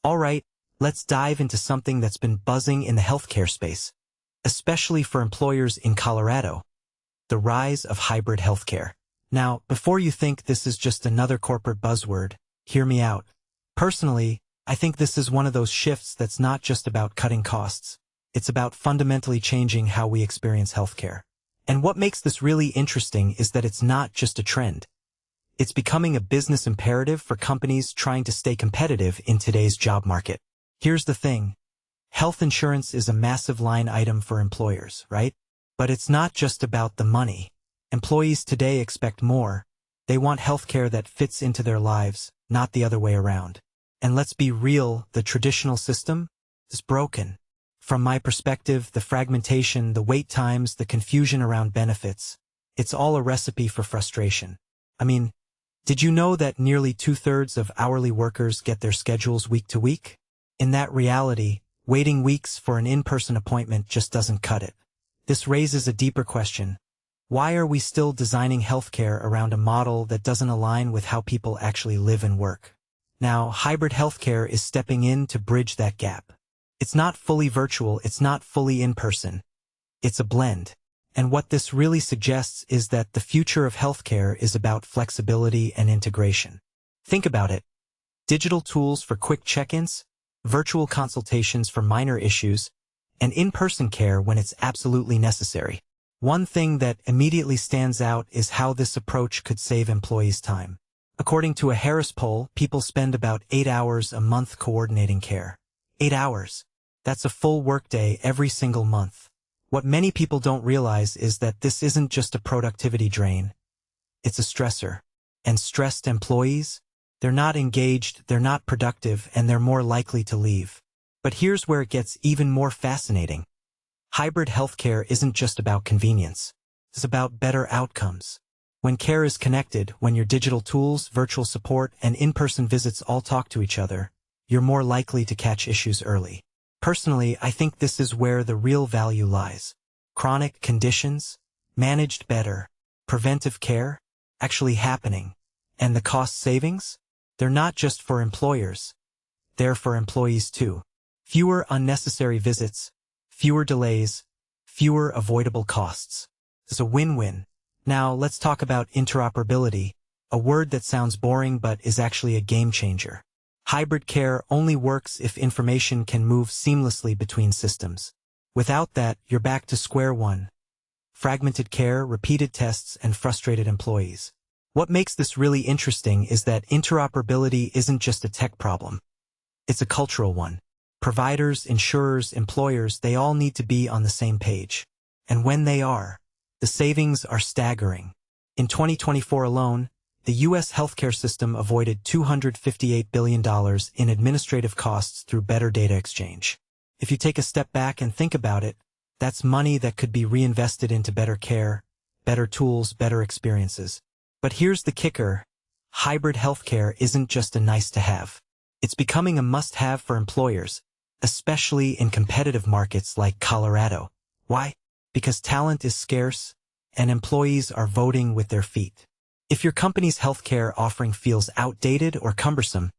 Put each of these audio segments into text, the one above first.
Alright, let's dive into something that's been buzzing in the healthcare space, especially for employers in Colorado: the rise of hybrid healthcare. Now, before you think this is just another corporate buzzword, hear me out. Personally, I think this is one of those shifts that's not just about cutting costs. It's about fundamentally changing how we experience healthcare. And what makes this really interesting is that it's not just a trend. It's becoming a business imperative for companies trying to stay competitive in today's job market. Here's the thing. Health insurance is a massive line item for employers, right? But it's not just about the money. Employees today expect more. They want healthcare that fits into their lives, not the other way around. And let's be real, the traditional system is broken. From my perspective, the fragmentation, the wait times, the confusion around benefits, it's all a recipe for frustration. I mean, did you know that nearly 2/3 of hourly workers get their schedules week to week? In that reality, waiting weeks for an in-person appointment just doesn't cut it. This raises a deeper question. Why are we still designing healthcare around a model that doesn't align with how people actually live and work? Now, hybrid healthcare is stepping in to bridge that gap. It's not fully virtual, it's not fully in-person. It's a blend. And what this really suggests is that the future of healthcare is about flexibility and integration. Think about it. Digital tools for quick check-ins, virtual consultations for minor issues, and in-person care when it's absolutely necessary. One thing that immediately stands out is how this approach could save employees time. According to a Harris poll, people spend about 8 hours a month coordinating care. 8 hours. That's a full workday every single month. What many people don't realize is that this isn't just a productivity drain. It's a stressor. And stressed employees? They're not engaged, they're not productive, and they're more likely to leave. But here's where it gets even more fascinating. Hybrid healthcare isn't just about convenience. It's about better outcomes. When care is connected, when your digital tools, virtual support, and in-person visits all talk to each other, you're more likely to catch issues early. Personally, I think this is where the real value lies. Chronic conditions, managed better, preventive care, actually happening. And the cost savings? They're not just for employers. They're for employees too. Fewer unnecessary visits, fewer delays, fewer avoidable costs. It's a win-win. Now, let's talk about interoperability, a word that sounds boring but is actually a game changer. Hybrid care only works if information can move seamlessly between systems. Without that, you're back to square one. Fragmented care, repeated tests, and frustrated employees. What makes this really interesting is that interoperability isn't just a tech problem. It's a cultural one. Providers, insurers, employers, they all need to be on the same page. And when they are, the savings are staggering. In 2024 alone, the U.S. healthcare system avoided $258 billion in administrative costs through better data exchange. If you take a step back and think about it, that's money that could be reinvested into better care, better tools, better experiences. But here's the kicker. Hybrid healthcare isn't just a nice-to-have. It's becoming a must-have for employers, especially in competitive markets like Colorado. Why? Because talent is scarce, and employees are voting with their feet. If your company's healthcare offering feels outdated or cumbersome,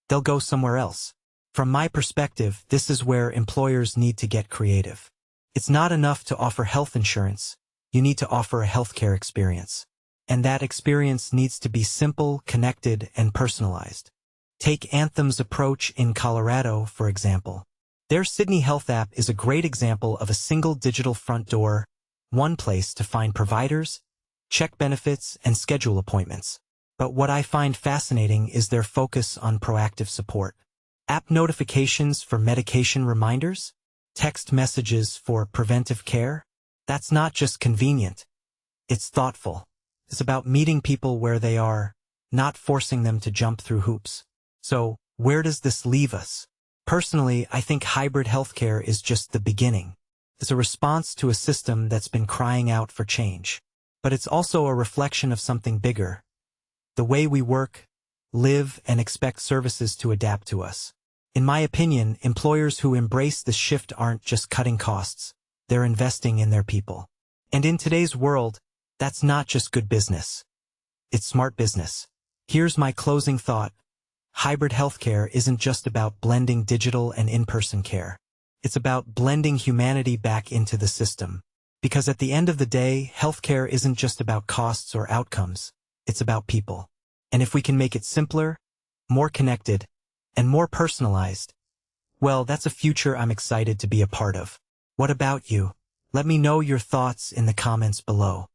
they'll go somewhere else. From my perspective, this is where employers need to get creative. It's not enough to offer health insurance. You need to offer a healthcare experience. And that experience needs to be simple, connected, and personalized. Take Anthem's approach in Colorado, for example. Their Sydney Health app is a great example of a single digital front door, one place to find providers, check benefits, and schedule appointments. But what I find fascinating is their focus on proactive support. App notifications for medication reminders, text messages for preventive care. That's not just convenient. It's thoughtful. It's about meeting people where they are, not forcing them to jump through hoops. So, where does this leave us? Personally, I think hybrid healthcare is just the beginning. It's a response to a system that's been crying out for change. But it's also a reflection of something bigger. The way we work, live, and expect services to adapt to us. In my opinion, employers who embrace this shift aren't just cutting costs. They're investing in their people. And in today's world, that's not just good business. It's smart business. Here's my closing thought. hybrid healthcare isn't just about blending digital and in-person care. It's about blending humanity back into the system. Because at the end of the day, healthcare isn't just about costs or outcomes. It's about people. And if we can make it simpler, more connected, and more personalized, well, that's a future I'm excited to be a part of. What about you? Let me know your thoughts in the comments below.